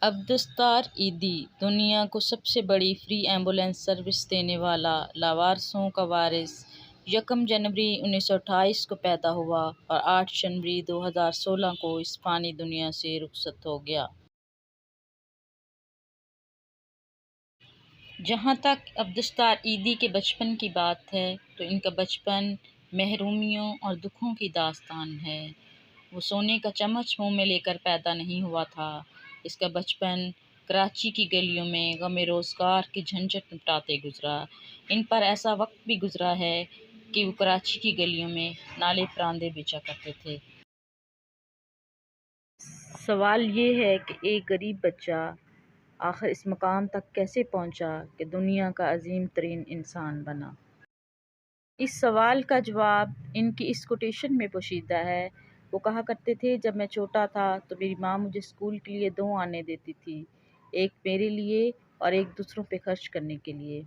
عبدالستار ایدی دنیا کو سب سے بڑی فری ایمبولینس سروس دینے والا لاوارثوں کا وارث 1 جنوری 1928 کو پیدا ہوا اور 8 جنوری 2016 کو اس فانی دنیا سے رخصت ہو گیا۔ جہاں تک عبدالستار ایدی کے بچپن کی بات ہے تو ان کا بچپن محرومیوں اور دکھوں کی داستان ہے۔ وہ سونے کا چمچ منہ میں لے کر پیدا نہیں ہوا تھا۔ اس کا بچپن کراچی کی گلیوں میں غم روزگار کی جھنجھٹ نپٹاتے گزرا۔ ان پر ایسا وقت بھی گزرا ہے کہ وہ کراچی کی گلیوں میں نالے پراندے بیچا کرتے تھے۔ سوال یہ ہے کہ ایک غریب بچہ آخر اس مقام تک کیسے پہنچا کہ دنیا کا عظیم ترین انسان بنا؟ اس سوال کا جواب ان کی اس کوٹیشن میں پوشیدہ ہے۔ وہ کہا کرتے تھے، جب میں چھوٹا تھا تو میری ماں مجھے اسکول کے لیے 2 آنے دیتی تھی، ایک میرے لیے اور ایک دوسروں پہ خرچ کرنے کے لیے۔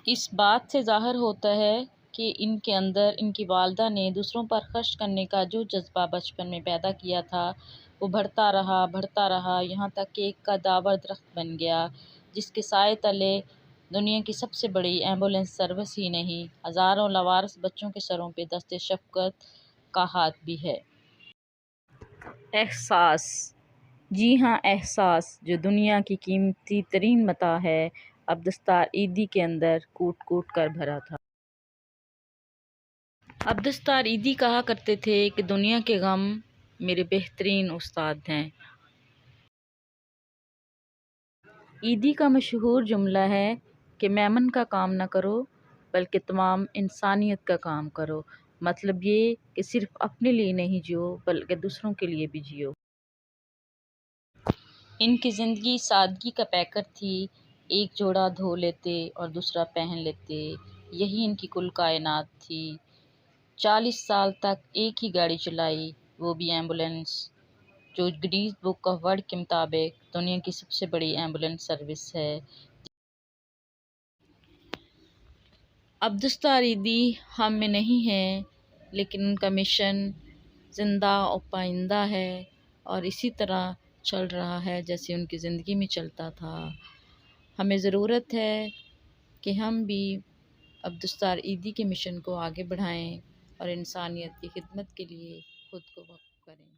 اس بات سے ظاہر ہوتا ہے کہ ان کے اندر ان کی والدہ نے دوسروں پر خرچ کرنے کا جو جذبہ بچپن میں پیدا کیا تھا وہ بڑھتا رہا یہاں تک کہ ایک قدآور درخت بن گیا، جس کے سائے تلے دنیا کی سب سے بڑی ایمبولینس سروس ہی نہیں، ہزاروں لاوارث بچوں کے سروں پہ دست شفقت کا ہاتھ بھی ہے۔ احساس، جی ہاں احساس، جو دنیا کی قیمتی ترین متاع ہے، عبدالستار ایدی کے اندر کوٹ کوٹ کر بھرا تھا۔ عبدالستار ایدی کہا کرتے تھے کہ دنیا کے غم میرے بہترین استاد ہیں۔ ایدی کا مشہور جملہ ہے کہ میمن کا کام نہ کرو بلکہ تمام انسانیت کا کام کرو، مطلب یہ کہ صرف اپنے لیے نہیں جیو بلکہ دوسروں کے لیے بھی جیو۔ ان کی زندگی سادگی کا پیکر تھی، ایک جوڑا دھو لیتے اور دوسرا پہن لیتے، یہی ان کی کل کائنات تھی۔ 40 سال تک ایک ہی گاڑی چلائی، وہ بھی ایمبولینس، جو گنیز بک آف ورلڈ کے مطابق دنیا کی سب سے بڑی ایمبولینس سروس ہے۔ عبدالستار ایدی ہم میں نہیں ہیں، لیکن ان کا مشن زندہ و پائندہ ہے اور اسی طرح چل رہا ہے جیسے ان کی زندگی میں چلتا تھا۔ ہمیں ضرورت ہے کہ ہم بھی عبدالستار ایدی کے مشن کو آگے بڑھائیں اور انسانیت کی خدمت کے لیے خود کو وقف کریں۔